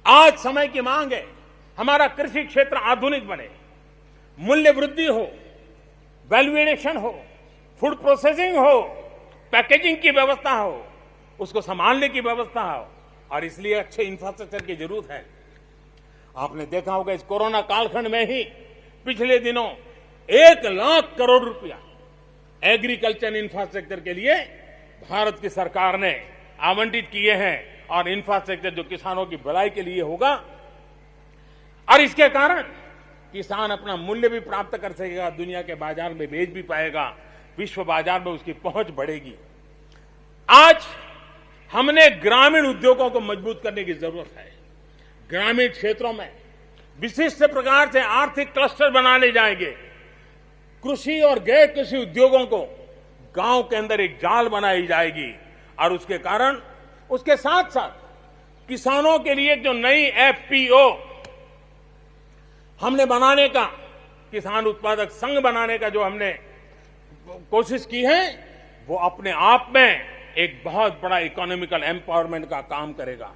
आज समय की मांग है हमारा कृषि क्षेत्र आधुनिक बने, मूल्य वृद्धि हो, वैल्यू एडिशन हो, फूड प्रोसेसिंग हो, पैकेजिंग की व्यवस्था हो, उसको संभालने की व्यवस्था हो, और इसलिए अच्छे इंफ्रास्ट्रक्चर की जरूरत है। आपने देखा होगा इस कोरोना कालखंड में ही पिछले दिनों 1 लाख करोड़ रुपया एग्रीकल्चर इंफ्रास्ट्रक्चर के लिए भारत की सरकार ने आवंटित किए हैं, और इंफ्रास्ट्रक्चर जो किसानों की भलाई के लिए होगा, और इसके कारण किसान अपना मूल्य भी प्राप्त कर सकेगा, दुनिया के बाजार में बेच भी पाएगा, विश्व बाजार में उसकी पहुंच बढ़ेगी। आज हमने ग्रामीण उद्योगों को मजबूत करने की जरूरत है। ग्रामीण क्षेत्रों में विशिष्ट प्रकार से आर्थिक क्लस्टर बनाने जाएंगे। कृषि और गैर कृषि उद्योगों को गांव के अंदर एक जाल बनाई जाएगी, और उसके कारण उसके साथ साथ किसानों के लिए जो नई एफपीओ हमने बनाने का, किसान उत्पादक संघ बनाने का जो हमने कोशिश की है, वो अपने आप में एक बहुत बड़ा इकोनॉमिकल एम्पावरमेंट का काम करेगा।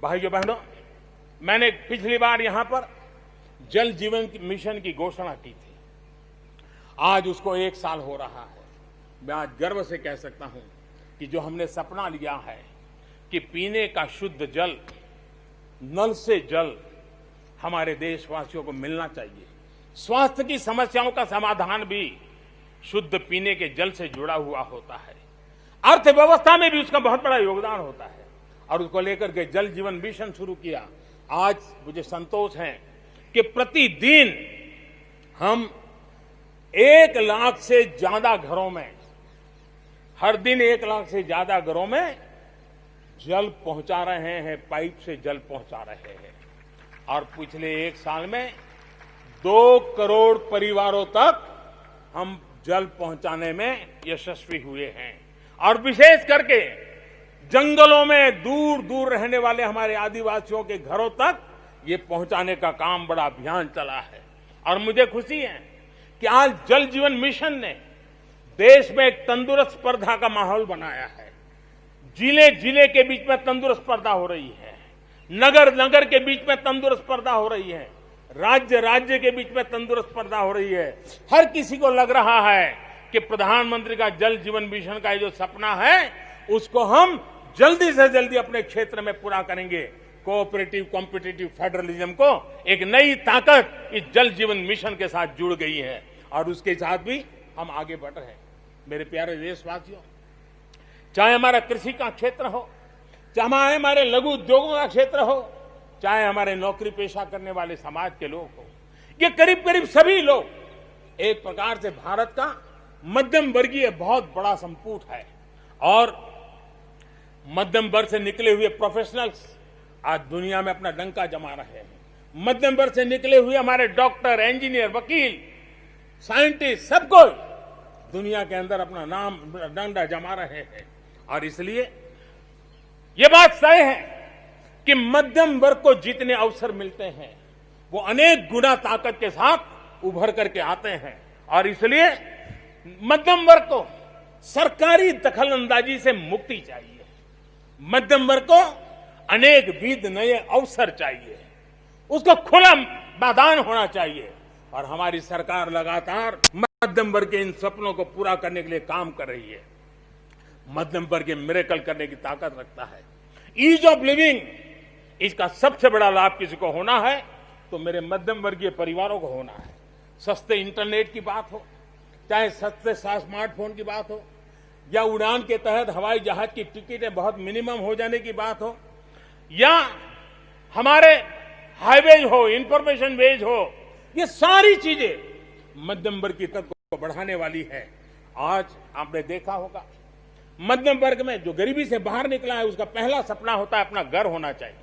भाइयों बहनों, मैंने पिछली बार यहां पर जल जीवन मिशन की घोषणा की थी। आज उसको 1 साल हो रहा है। मैं आज गर्व से कह सकता हूं कि जो हमने सपना लिया है कि पीने का शुद्ध जल, नल से जल हमारे देशवासियों को मिलना चाहिए। स्वास्थ्य की समस्याओं का समाधान भी शुद्ध पीने के जल से जुड़ा हुआ होता है। अर्थव्यवस्था में भी उसका बहुत बड़ा योगदान होता है, और उसको लेकर के जल जीवन मिशन शुरू किया। आज मुझे संतोष है कि प्रतिदिन हम 1 लाख से ज्यादा घरों में, हर दिन 1 लाख से ज्यादा घरों में जल पहुंचा रहे हैं, पाइप से जल पहुंचा रहे हैं। और पिछले 1 साल में 2 करोड़ परिवारों तक हम जल पहुंचाने में यशस्वी हुए हैं। और विशेष करके जंगलों में दूर दूर रहने वाले हमारे आदिवासियों के घरों तक ये पहुंचाने का काम, बड़ा अभियान चला है। और मुझे खुशी है कि आज जल जीवन मिशन ने देश में एक तंदुरुस्त स्पर्धा का माहौल बनाया है। जिले जिले के बीच में तंदुरुस्त स्पर्धा हो रही है, नगर नगर के बीच में तंदुरुस्त स्पर्धा हो रही है, राज्य राज्य के बीच में तंदुरुस्त स्पर्धा हो रही है। हर किसी को लग रहा है कि प्रधानमंत्री का जल जीवन मिशन का ये जो सपना है, उसको हम जल्दी से जल्दी अपने क्षेत्र में पूरा करेंगे। कोऑपरेटिव कॉम्पिटिटिव फेडरलिज्म को एक नई ताकत इस जल जीवन मिशन के साथ जुड़ गई है, और उसके साथ भी हम आगे बढ़ रहे हैं। मेरे प्यारे देशवासियों, चाहे हमारा कृषि का क्षेत्र हो, चाहे हमारे लघु उद्योगों का क्षेत्र हो, चाहे हमारे नौकरी पेशा करने वाले समाज के लोग हो, ये करीब करीब सभी लोग एक प्रकार से भारत का मध्यम वर्गीय बहुत बड़ा संपुट है। और मध्यम वर्ग से निकले हुए प्रोफेशनल्स आज दुनिया में अपना डंका जमा रहे हैं। मध्यम वर्ग से निकले हुए हमारे डॉक्टर, इंजीनियर, वकील, साइंटिस्ट, सब कोई दुनिया के अंदर अपना नाम डंडा जमा रहे हैं। और इसलिए ये बात तय है कि मध्यम वर्ग को जितने अवसर मिलते हैं, वो अनेक गुना ताकत के साथ उभर करके आते हैं। और इसलिए मध्यम वर्ग को सरकारी दखलंदाजी से मुक्ति चाहिए। मध्यम वर्ग को अनेक विध नए अवसर चाहिए, उसको खुला मैदान होना चाहिए। और हमारी सरकार लगातार मध्यम वर्ग के इन सपनों को पूरा करने के लिए काम कर रही है। मध्यम वर्ग मिरेकल करने की ताकत रखता है। ईज ऑफ लिविंग, इसका सबसे बड़ा लाभ किसी को होना है तो मेरे मध्यम वर्गीय परिवारों को होना है। सस्ते इंटरनेट की बात हो, चाहे सस्ते स्मार्टफोन की बात हो, या उड़ान के तहत हवाई जहाज की टिकटें बहुत मिनिमम हो जाने की बात हो, या हमारे हाईवेज हो, इंफॉर्मेशन वेज हो, ये सारी चीजें मध्यम वर्ग की तक को बढ़ाने वाली है। आज आपने देखा होगा मध्यम वर्ग में जो गरीबी से बाहर निकला है, उसका पहला सपना होता है अपना घर होना चाहिए।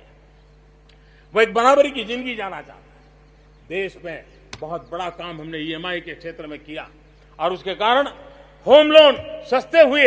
वो एक बराबरी की जिंदगी जाना चाहता है। देश में बहुत बड़ा काम हमने ईएमआई के क्षेत्र में किया, और उसके कारण होम लोन सस्ते हुए,